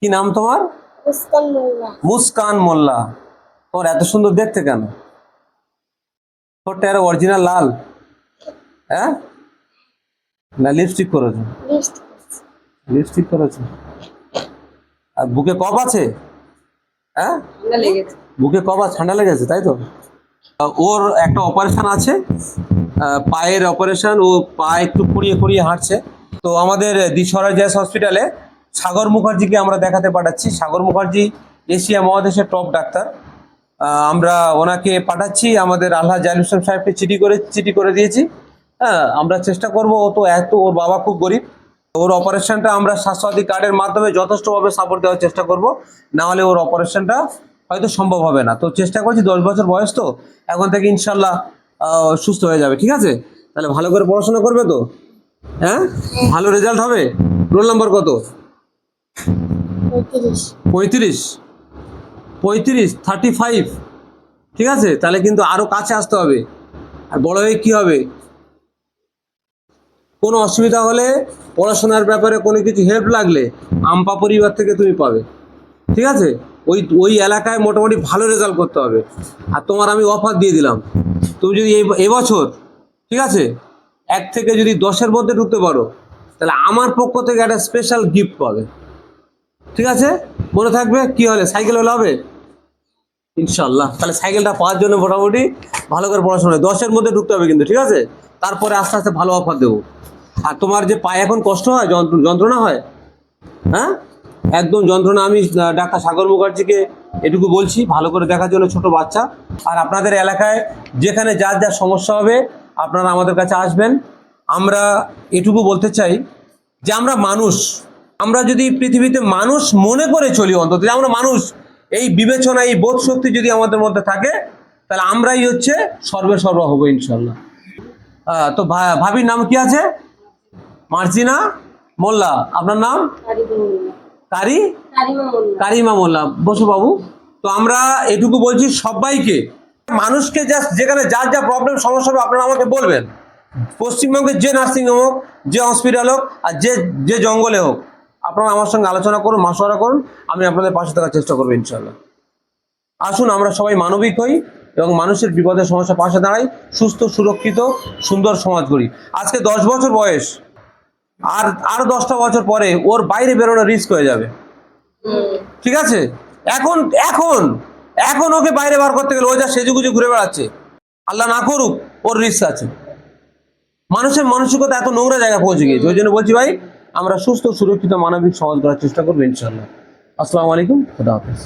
কি নাম তোমার? মুস্কান মোল্লা। মুস্কান মোল্লা। তোমার এত সুন্দর দেখতে কেন? ঠোঁটটা এর অরিজিনাল লাল? হ্যাঁ, না লিপস্টিক করেছো? লিপস্টিক করেছো। আর বুকে কফ আছে? হ্যাঁ, বুকে কফ আছে, ঠান্ডা লেগেছে তাই তো? ওর একটা অপারেশন আছে, পায়ের অপারেশন। ও পা একটু খুঁড়িয়ে খুঁড়িয়ে হাঁটছে। তো আমাদের দিশরা জেস হসপিটালে সাগর মুখার্জিকে আমরা দেখাতে পাঠাচ্ছি। সাগর মুখার্জি এশিয়া মহাদেশের টপ ডাক্তার। আমরা ওনাকে পাঠাচ্ছি। আমাদের আল্লাহ জাহির হোসেন সাহেবকে চিঠি করে দিয়েছি। হ্যাঁ, আমরা চেষ্টা করব। ও তো ওর বাবা খুব গরিব। ওর অপারেশনটা আমরা স্বাস্থ্যসাথী কার্ডের মাধ্যমে যথেষ্টভাবে সাপোর্ট দেওয়ার চেষ্টা করব। না হলে ওর অপারেশনটা হয়তো সম্ভব হবে না। তো চেষ্টা করছি, 10 বছর বয়স তো, এখন থেকে ইনশাল্লাহ সুস্থ হয়ে যাবে। ঠিক আছে, তাহলে ভালো করে পড়াশোনা করবে তো? হ্যাঁ, ভালো রেজাল্ট হবে। রোল নাম্বার কত? 35। 35 ঠিক আছে, তাহলে কিন্তু আরো কাছে আসতে হবে। আর বড় হয়ে কি হবে? কোনো অসুবিধা হলে, পড়াশোনার ব্যাপারে কোনো কিছু হেল্প লাগলে আম্পা পরিবার থেকে তুমি পাবে। ঠিক আছে, ওই ওই এলাকায় মোটামুটি ভালো রেজাল্ট করতে হবে। আর তোমার আমি অফার দিয়ে দিলাম, তুমি যদি এবছর, ঠিক আছে, 1 থেকে যদি 10-এর মধ্যে ঢুকতে পারো, তাহলে আমার পক্ষ থেকে একটা স্পেশাল গিফট পাবে। ঠিক আছে, মনে থাকবে। কি হলে সাইকেল হলে হবে ইনশাল্লাহ। তাহলে সাইকেলটা পাওয়ার জন্য মোটামুটি ভালো করে পড়াশোনা 10-এর মধ্যে ঢুকতে হবে কিন্তু। ঠিক আছে, তারপরে আস্তে আস্তে ভালো অফার দেবো। আর তোমার যে পায়ে এখন কষ্ট হয়, যন্ত্রণা হয়, হ্যাঁ, একদম যন্ত্রণা। আমি ডাক্তার সাগর মুখার্জিকে এটুকু বলছি, ভালো করে দেখার জন্য। ছোট বাচ্চা। আর আপনাদের এলাকায় যেখানে যার যা সমস্যা হবে, আপনারা আমাদের কাছে আসবেন। আমরা এটুকু বলতে চাই যে আমরা মানুষ। আমরা যদি পৃথিবীতে মানুষ মনে করে চলি, অন্তত যে আমরা মানুষ, এই বিবেচনা, এই বোধ শক্তি যদি আমাদের মধ্যে থাকে, তাহলে আমরাই হচ্ছে সর্বেসর্বা হবো ইনশাল্লাহ। তো ভাবির নাম কি আছে? মার্জিনা মোল্লা। আপনার নাম? কারিমা মোল্লা। বসু বাবু। তো আমরা এটুকু বলছি সবাইকে, মানুষকে জাস্ট যেখানে যার যা প্রবলেম সমস্যা হবে আপনারা আমাকে বলবেন। পশ্চিমবঙ্গের যে নার্সিংহোম হোক, যে হসপিটাল হোক, আর যে জঙ্গলে হোক, আপনারা আমার সঙ্গে আলোচনা করুন, মাসোয়ারা করুন। আমি আপনাদের পাশে থাকার চেষ্টা করবো ইনশাল্লাহ। আসুন আমরা সবাই মানবিক হই এবং মানুষের বিপদের সমস্যা পাশে দাঁড়াই। সুস্থ, সুরক্ষিত, সুন্দর সমাজ গড়ি। আজকে 10 বছর বয়স, আর 10টা বছর পরে ওর বাইরে বেরোনো রিস্ক হয়ে যাবে। ঠিক আছে, এখন এখন এখন ওকে বাইরে বার করতে গেলে ও যা সেজুগুজে ঘুরে বেড়াচ্ছে, আল্লাহ না করুক, ওর রিস্ক আছে। মানুষের মানসিকতা এত নোংরা জায়গায় পৌঁছে গিয়েছে। ওই জন্য বলছি ভাই, আমরা সুস্থ, সুরক্ষিত, মানবিক সমাজ করার চেষ্টা করবো ইনশাল্লাহ। আসসালামু আলাইকুম, খুদা হাফেজ।